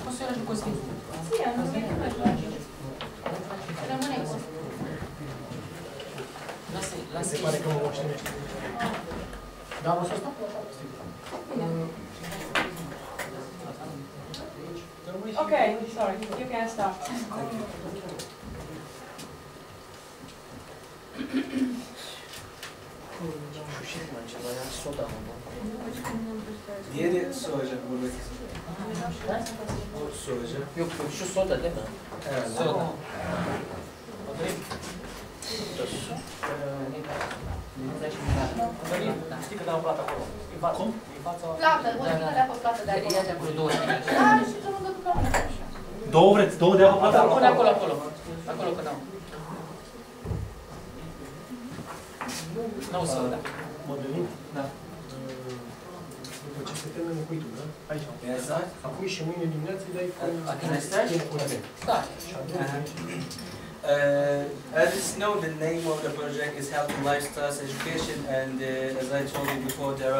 Funziona così. Sì, hanno La Se pare come voce. Davo sosta? Okay, sorry, you can start. Diğeri su hocam buradaki. O su hocam. Yok şu soda değil mi? Evet. Soda. Știi că dau plata acolo? Cum? Plată, modificarea a fost plată de acolo. Ia de acolo două. Da, și să mă duc pe plată. Două vreți? Două de apă plata? Pune acolo, acolo. Acolo că dau. Nu soda. Modelin? Da. După ce se termină cu da? Aici. Exact. Apoi și mâine dimineață îi dai cu... Acum stai? Da. As it's known, the name of the project is Healthy Lifestyles Education, and as I told you before, there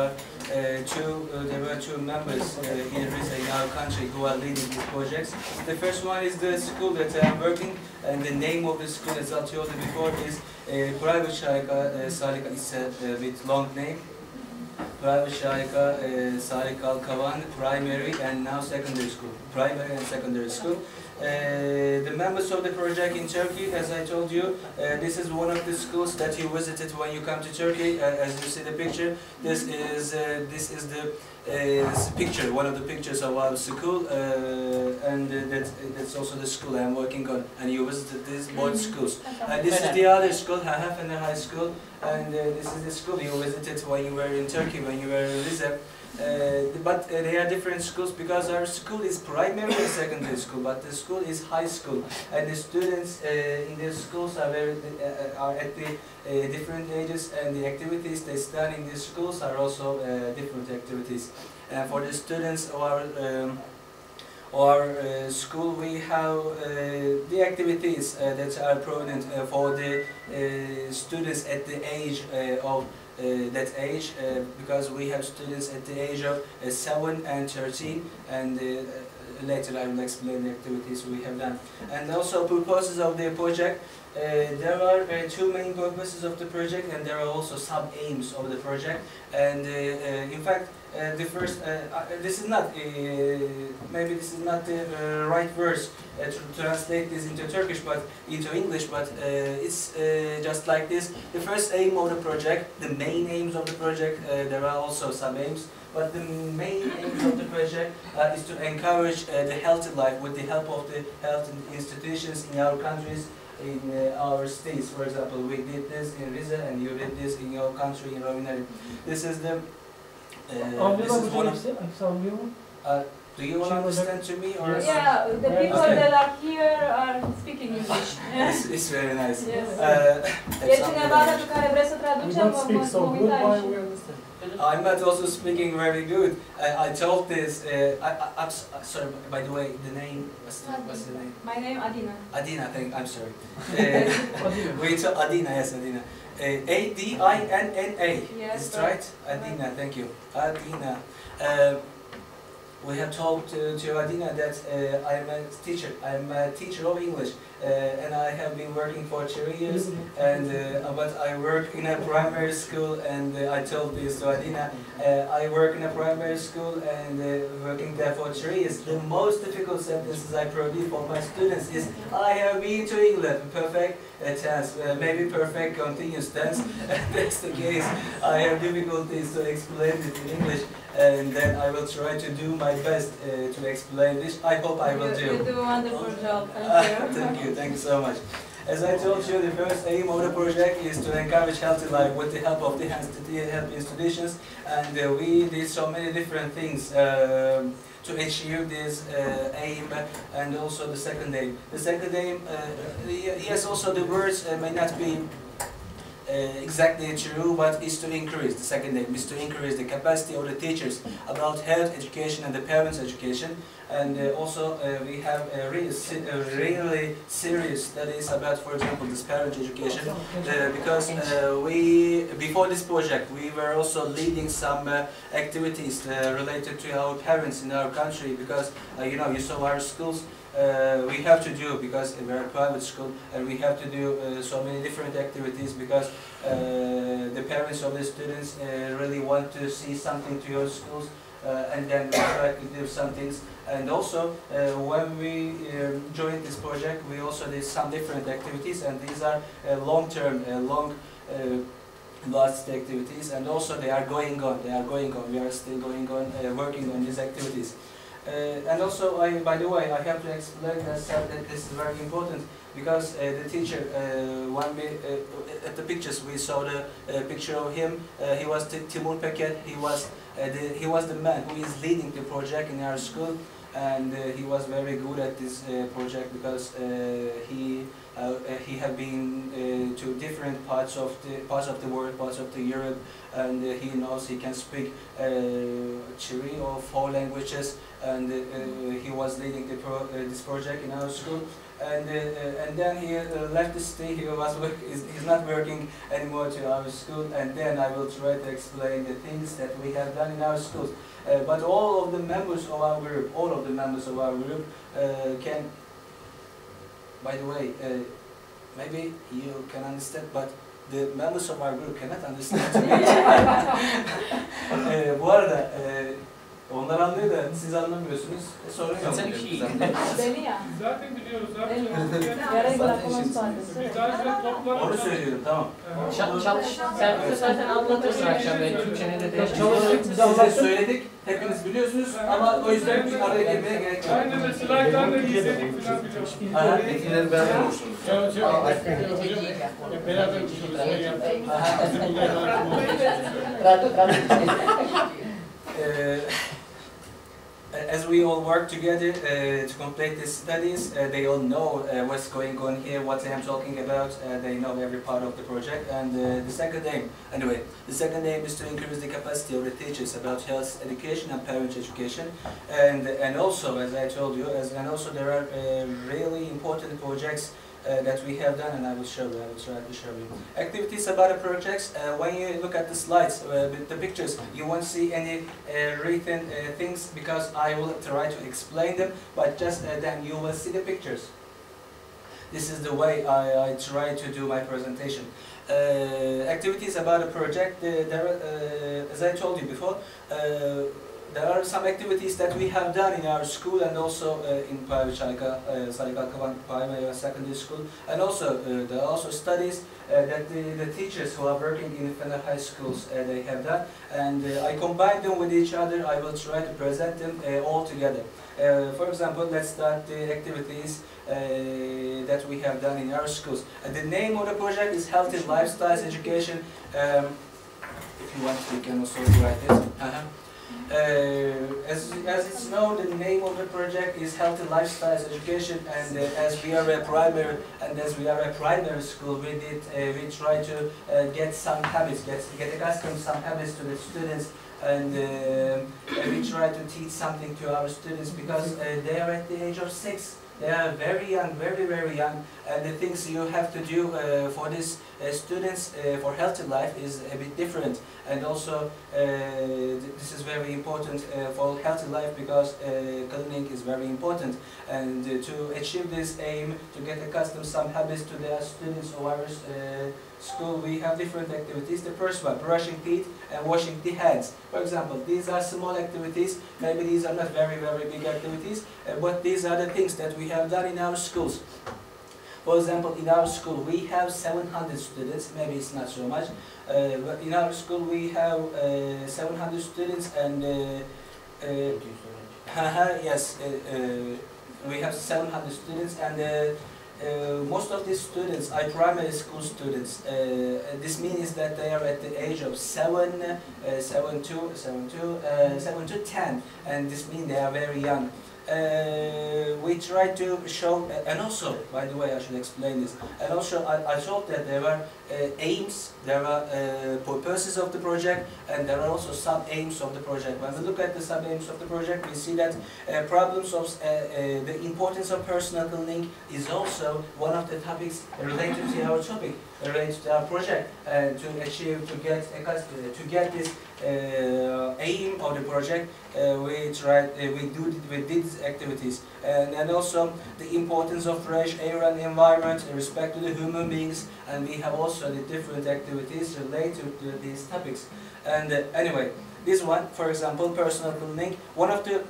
were two members in Rize in our country who are leading these projects. The first one is the school that I'm working, and the name of the school, as I told you before, is Private Şahika Sarika. It's a bit long name. Private Şahika Sarikal Kavan Primary and now Secondary School. Primary and Secondary School. The members of the project in Turkey, as I told you, this is one of the schools that you visited when you come to Turkey. As you see the picture, this is the picture, one of the pictures of our school, and that's also the school I'm working on. And you visited these both schools. This is the other school, Hahaf and the high school, and this is the school you visited when you were in Turkey, when you were in Rize. But they are different schools because our school is primary and secondary school, but the school is high school, and the students in the schools are at the different ages, and the activities they study in these schools are also different activities. For the students of our school, we have the activities that are prominent for the students at the age of because we have students at the age of 7 and 13, and later I will explain the activities we have done. And also purposes of the project. There are two main purposes of the project, and there are also sub-aims of the project. And in fact, the first, this is not, maybe this is not the right verse to translate this into Turkish, but into English, but it's just like this. The first aim of the project, the main aims of the project, there are also sub-aims, but the main aims of the project is to encourage the healthy life with the help of the health institutions in our countries, in our states. For example, we did this in Rize, and you did this in your country in Rovinari. This is the this is one of, do you understand to me, or? Yeah, the people that are here are speaking English. It's very nice. Yes. E cineva pentru care vreți să traducem? I'm not also speaking very good. I told this. Sorry. By the way, the name. What's the name? My name Adina. Adina. I'm sorry. We told Adina. Yes, Adina. A-D-I-N-N-A. Yes. Is it right? Adina. Thank you. Adina. We have told to Adina that I'm a teacher of English, and I have been working for 3 years, and but I work in a primary school, and I told this to Adina. I work in a primary school, and working there for 3 years. The most difficult sentences I produce for my students is I have been to England. Perfect tense, maybe perfect continuous tense. That's the case. I have difficulties to explain it in English, and then I will try to do my best to explain this. I hope I will do. You do a wonderful job. Thank you. Thank you. Thank you so much. As I told you, the first aim of the project is to encourage healthy life with the help of the health institutions, and we did so many different things to achieve this aim, and also the second aim. The second aim, yes, also the words may not be exactly true, but is to increase, the second aim is to increase the capacity of the teachers about health education and the parents' education. And also we have really serious studies about, for example, this parent education, because before this project, we were also leading some activities related to our parents in our country, because you saw our schools. We have to do, because we're a private school, and we have to do so many different activities, because the parents of the students really want to see something to your schools, and then we try to do some things. And also, when we joined this project, we also did some different activities, and these are long-term, last activities, and also they are going on. We are still going on, working on these activities. And also, by the way, I have to explain that this is very important, because the teacher, when we, at the pictures, we saw the picture of him. He was Timur Peket. He was the man who is leading the project in our school, and he was very good at this project, because he had been to different parts of the world, parts of the Europe, and he knows he can speak 3 or 4 languages, and he was leading this project in our school. And then he left the city. He's not working anymore to our school. And then I will try to explain the things that we have done in our schools. But all of the members of our group, can. By the way, maybe you can understand, but the members of our group cannot understand. Bu arada onlar anlıyor da siz anlamıyorsunuz. Sorun yok. Beni ya. Zaten biliyoruz. Yarın bırakmamız lazım. Onu söylüyorum, tamam. Çalış. Sen zaten anlatırsın akşam Türkçe'ne de Çalıştık, size söyledik. Hepiniz biliyorsunuz ama o yüzden bir araya girmeye gerek yok. Aynen de slaytlarla izledik falan biliyoruz. Etkileri beraber oluştururuz. Beraber As we all work together to complete these studies, they all know what's going on here, what I am talking about. They know every part of the project. And the second aim is to increase the capacity of the teachers about health education and parent education. And also, as I told you, there are really important projects that we have done, and I will try to show you. Activities about the projects, when you look at the slides, with the pictures, you won't see any written things, because I will try to explain them, but just then you will see the pictures. This is the way I try to do my presentation. Activities about a project, as I told you before, there are some activities that we have done in our school, and also in private primary and secondary school, and also there are also studies that the teachers who are working in the high schools they have done, and I combine them with each other. I will try to present them all together. For example, let's start the activities that we have done in our schools. The name of the project is Healthy Lifestyles Education. If you want, you can also write it. As it's known, the name of the project is Healthy Lifestyles Education, and as we are a primary school, we try to get some habits, get accustomed some habits to the students, and we try to teach something to our students, because they are at the age of 6. They are very young, very young, and the things you have to do for these students for healthy life is a bit different. And also, this is very important for healthy life, because cleaning is very important. And to achieve this aim, to get accustomed some habits to their students or our school, we have different activities. The first one, brushing teeth and washing the hands. For example, these are small activities. Maybe these are not very big activities, but these are the things that we have done in our schools. For example, in our school we have 700 students. Maybe it's not so much, but in our school we have 700 students, and yes, we have 700 students, and most of these students are primary school students. This means that they are at the age of 7 to 10, and this means they are very young. we try to show, and also, by the way, I should explain this, and also I thought that there were aims, there are purposes of the project, and there are also sub-aims of the project. When we look at the sub-aims of the project, we see that problems of the importance of personal cleaning is also one of the topics related to our topic, related to our project, to achieve, to get this aim of the project. We did these activities, and also the importance of fresh air and environment, respect to the human beings, and we have also the different activities related to these topics. And anyway, this one, for example, personal cleaning. One of the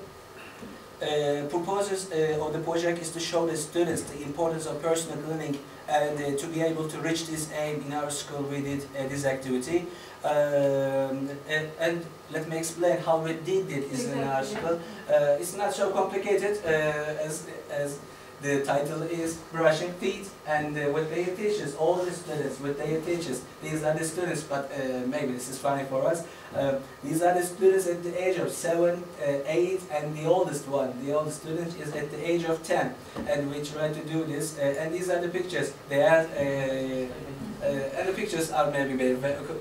purposes of the project is to show the students the importance of personal cleaning, and to be able to reach this aim in our school, we did this activity. And let me explain how we did it in our school. It's not so complicated as the title is brushing teeth, and with their teachers, all the students with their teachers. These are the students, but maybe this is funny for us. These are the students at the age of 7, 8, and the oldest one. The oldest student is at the age of 10, and we try to do this. And these are the pictures. They are. And the pictures are maybe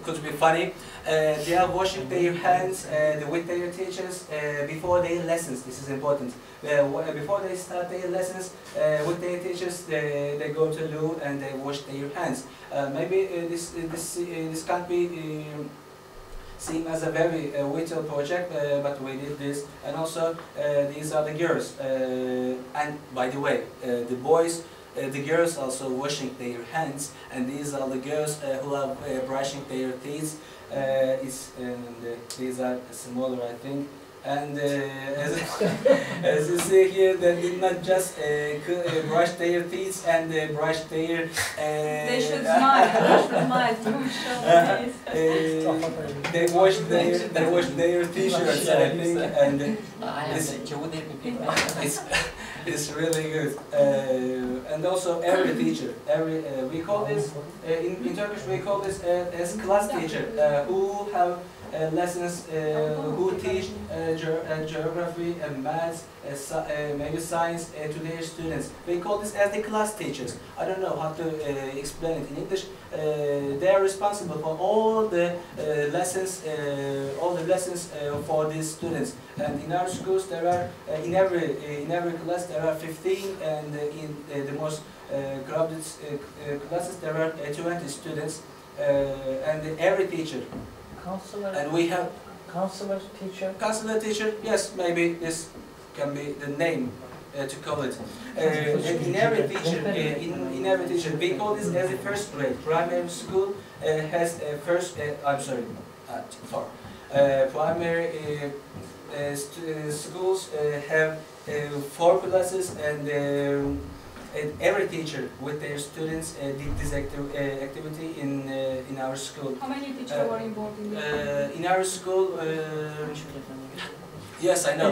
could be funny. They are washing their hands with their teachers before their lessons. This is important. Before they start their lessons with their teachers, they go to loo and they wash their hands. Maybe this can't be seen as a very vital project, but we did this. And also these are the girls. And by the way, the boys. The girls also washing their hands, and these are the girls who are brushing their teeth. These are smaller, I think. And as you see here, they did not just brush their teeth and brush their. They should smile. They should smile. They wash their t-shirts, I think, and it's really good. And also every teacher, we call this in Turkish we call this as class teacher, who have lessons, who teach geography and maths, maybe science to their students. We call this as the class teachers. I don't know how to explain it in English. They are responsible for all the lessons, for these students. And in our schools, there are in every class there are 15, and in the most crowded classes there are 20 students, and every teacher. Counselor. And we have Counselor teacher. Counselor teacher. Yes, maybe this can be the name to call it. In every teacher, we call this as a first grade. Primary school has a first. Primary schools have 4 classes, and every teacher with their students did this activity in our school. How many teachers were involved in this? In our school, yes, I know.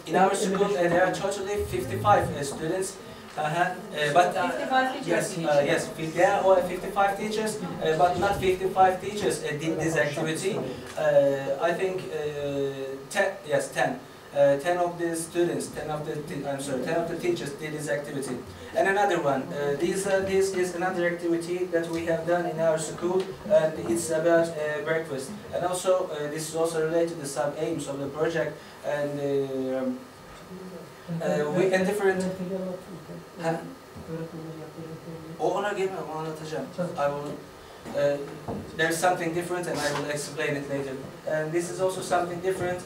In our school, there are totally 55 students. But 55 teachers. yes, there are 55 teachers, but not 55 teachers did this activity. I think 10. 10 of the students, 10 of the teachers did this activity. And another one, this is another activity that we have done in our school, and it's about breakfast. And also, this is also related to the sub-aims of the project, and we and different. Ona gelmem, anlatacağım. I will. There's something different, and I will explain it later. And this is also something different.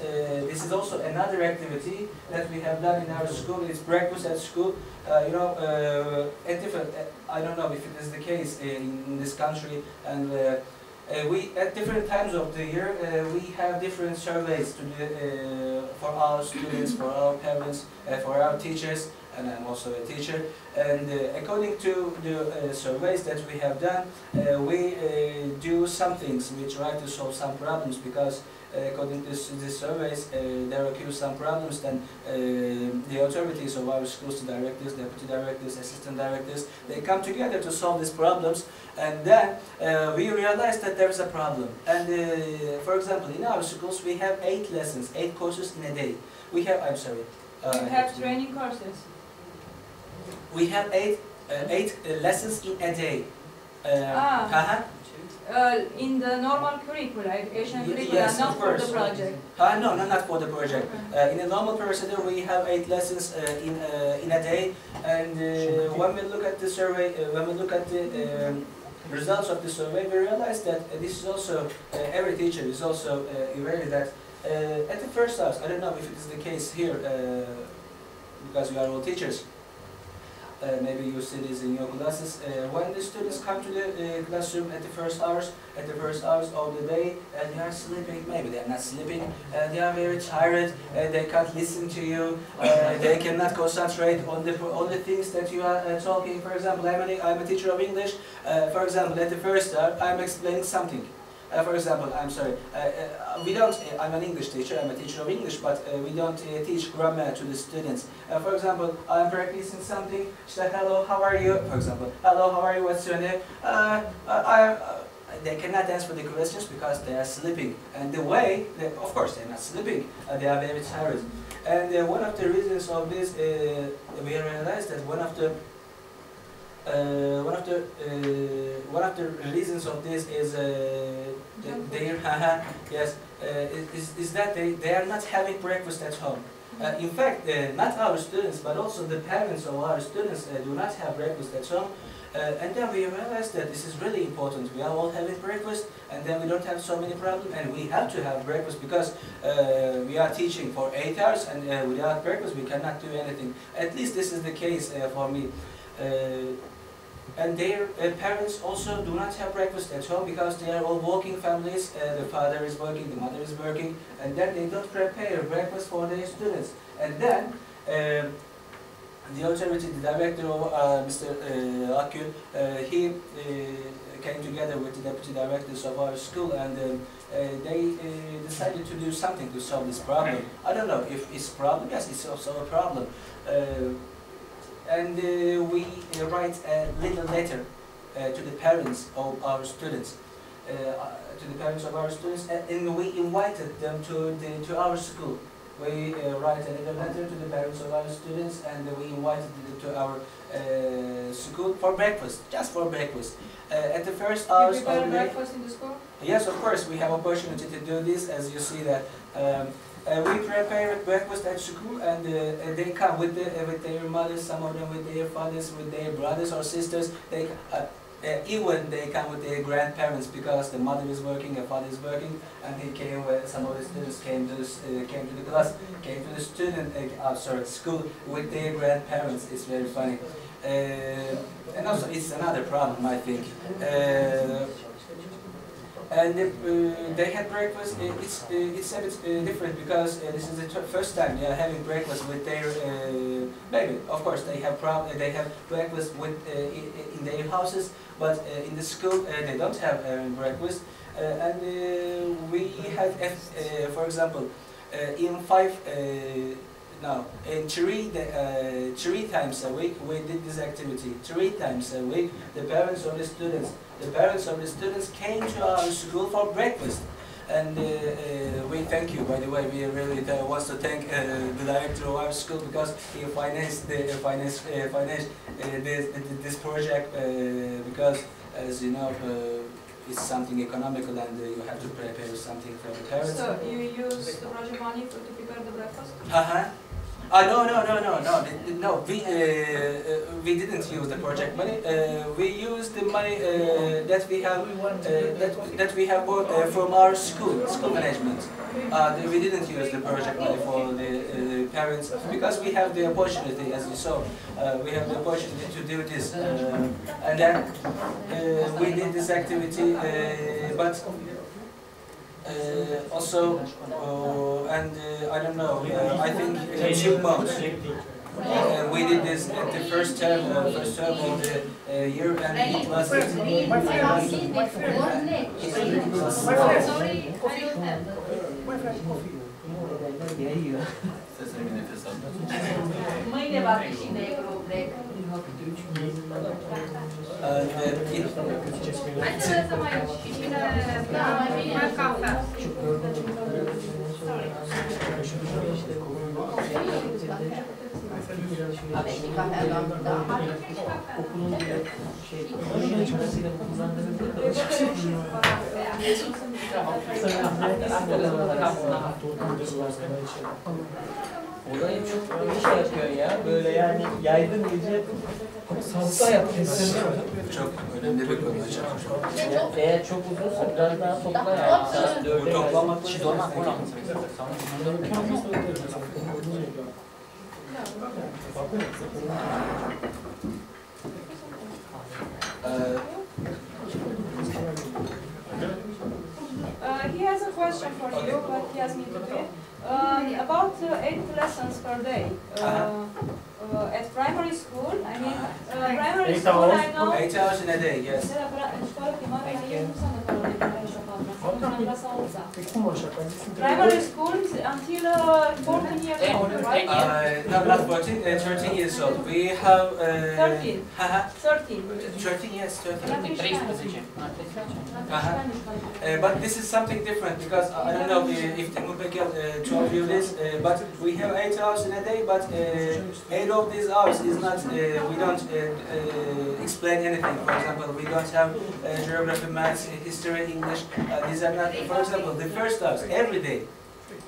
This is also another activity that we have done in our school. It's breakfast at school. At different. I don't know if it is the case in this country, and we at different times of the year we have different surveys to for our students, for our parents, for our teachers. And I'm also a teacher, and according to the surveys that we have done, we do some things. We try to solve some problems, because according to the surveys, there occur some problems. Then the authorities of our schools, the directors, deputy directors, assistant directors, they come together to solve these problems. And then we realize that there is a problem. And for example, in our schools we have 8 lessons, 8 courses in a day. We have, I'm sorry. You have training courses. We have 8 lessons in a day. In the normal curricula, education curricula, yes, not of for course. the project. No, not for the project. In a normal procedure, we have 8 lessons in a day. And when we look at the survey, when we look at the results of the survey, we realize that this is also every teacher is also aware that at the first house. I don't know if it is the case here because we are all teachers. Maybe you see this in your classes. When the students come to the classroom at the first hours of the day, they are sleeping. Maybe they are not sleeping. They are very tired. They can't listen to you. They cannot concentrate on the things that you are talking. For example, I'm a teacher of English. For example, at the first hour, I'm explaining something. For example, I'm sorry, I'm an English teacher, I'm a teacher of English, but we don't teach grammar to the students. For example, I'm practicing something, say, hello, how are you? For example, hello, how are you, what's your name? They cannot answer the questions because they are sleeping. And the way, of course, they're not sleeping, they are very tired. And one of the reasons of this, we realized that one of the reasons of this is is that they are not having breakfast at home. In fact, not our students, but also the parents of our students do not have breakfast at home. And then we realized that this is really important. We are all having breakfast, and then we don't have so many problems. And we have to have breakfast because we are teaching for 8 hours, and without breakfast we cannot do anything. At least this is the case for me. And their parents also do not have breakfast at home because they are all working families. The father is working, the mother is working, and then they don't prepare breakfast for their students. And then the authority, the director of Mr. Akgül, he came together with the deputy directors of our school, and they decided to do something to solve this problem. I don't know if it's a problem. Yes, it's also a problem. And we write a little letter to the parents of our students, and we invited them to our school. We write a little letter to the parents of our students, and we invited them to our school for breakfast, just for breakfast. At the first hours of the day. You prepare breakfast in the school? Yes, of course, we have opportunity to do this. As you see that. We prepare breakfast at school, and they come with their mothers, some of them with their fathers, with their brothers or sisters. They even they come with their grandparents because the mother is working, the father is working, and they came. Some of the students came to the class, came to the school with their grandparents. It's very funny, and also it's another problem, I think. And they had breakfast. It's a bit different because this is the first time they are having breakfast with their baby. Of course, they have breakfast with in their houses, but in the school they don't have breakfast. And we have, for example, in 3 times a week we did this activity. 3 times a week, the parents of the students came to our school for breakfast. And we thank you, by the way. We really want to thank the director of our school because he financed this project because, as you know, it's something economical, and you have to prepare something for the parents. So you use the project money to prepare the breakfast? No. We didn't use the project money. We used the money that we have bought from our school management. We didn't use the project money for the parents because we have the opportunity, as you saw, we have the opportunity to do this, and then we did this activity, but. Also, and I don't know, I think 2 months. We did this at the first term of the year, and it was... Sorry, I don't have. Sesini bir nefes al. Mâine va fi și negru, break. Hai să mai și cine... Da, mai bine cafea. Aveți și cafea, doamnă? Da. Olayı çok iyi şey yapıyorsun ya. Böyle yani yaydın gece salsa yapıyorsun. Çok önemli bir konu hocam. Eğer çok uzunsa biraz daha topla yani. Saat 4'e Bu toplamak Çiğ olmak falan. He has a question for you, but he asked me to do it. About 8 lessons per day. At primary school, I mean, primary school, I know. 8 hours in a day, yes. Primary school is until 14 years old, right? No, not 14, 13 years old. We have... 13. 13. 13, yes, 13. 13. But this is something different because I don't know if Timur Pekel told you this, but we have 8 hours in a day, but 8 of these hours is not, we don't explain anything. For example, we don't have geography, maths, history, English. These are not, for example, the first hours, every day.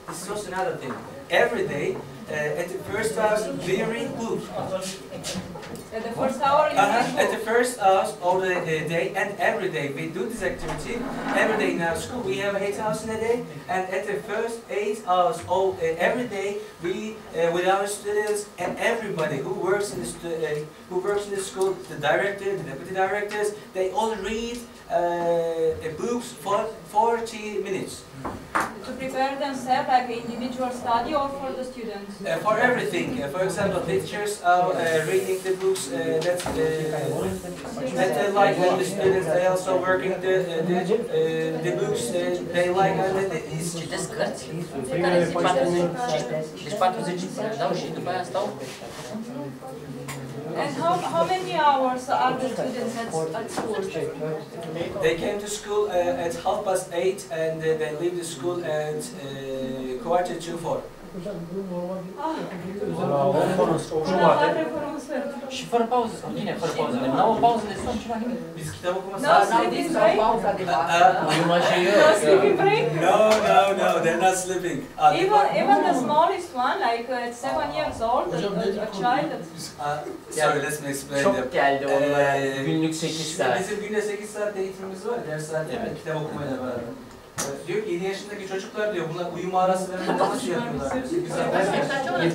This is also another thing. Every day, at the first hours, we read books. At the first hour, At the first hours of the day and every day we do this activity. Every day in our school we have 8 hours in a day, and at the first 8 hours of every day we, with our students and everybody who works in the school, the director, the deputy directors, they all read books for 40 minutes. to prepare themselves like individual study or for the students? For everything. For example, teachers are reading the books that they like, and the students they also working the books they like, and it's Citesc cărți. Deci 40 dau și după aia stau. And how many hours are the students at school? They came to school at 8:30 and they leave the school at 3:45. Și fără pauză, sau bine, fără pauză. N-au o pauză de somn, ceva nimic. Biz kitap okuması No sleeping break? Uyuma şeyi No yok. sleeping break? No, they're not sleeping. Even the smallest one, like at 7 years old, a child. Sorry, let me explain. Çok geldi onlara günlük 8 saat. Bizim günde 8 saat eğitimimiz var, ders saati, kitap okumayla beraber. Diyor ki 7 yaşındaki çocuklar diyor, bunlar uyuma arası vermeden nasıl yapıyorlar? 8 saat.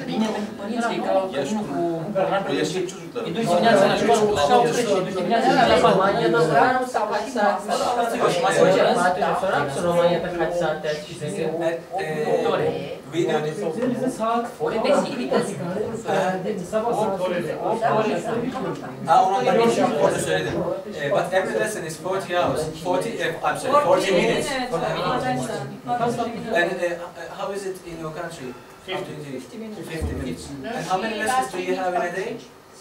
Bine în părinții ca unul cu un program Yaşlı çocuklar. îi duci dimineața la școală cu 7 și îi duci dimineața la România, dar nu s-au kaç saat. Hocam sonra mısın Romanya'da kaç saat ders işleniyor? We do this. Ore de siklitas. Onu da orada söyledim. But every lesson is 40 hours. 40 minutes. And how is it in your country? 50 minutes. And how many lessons do you have in a day?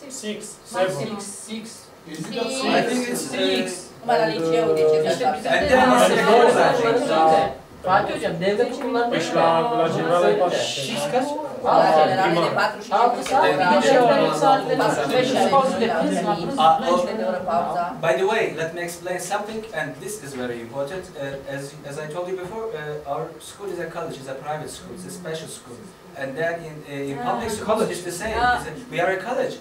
6, 6. I think it's 6. Numai la liceu, deci e And then Fatih hocam devlet okullarında Păi și la generală e 4. 6 kaç? la generale de 45 6 saat, bir de şey var, saatleri 45 pauze de prânz, la prânz 15 de oră pauza. by the way, let me explain something, and this is very important. As I told you before, our school is a college, it's a private school, it's a special school. And then in public school, it's the same. We are a college.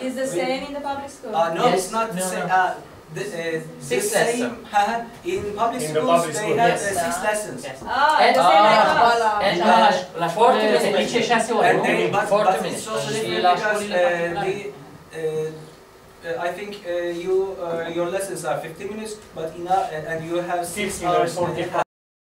Is the same in the public school? No, Yes. it's not the No, same. no. The same. In public schools, they have 6 lessons. At the same like us. And la foarte bine, nici 6 ore. And they, but Foarte it's bine. also Și different la because școlile I think your lessons are 50 minutes, but and you have 6 15 hours. or 45.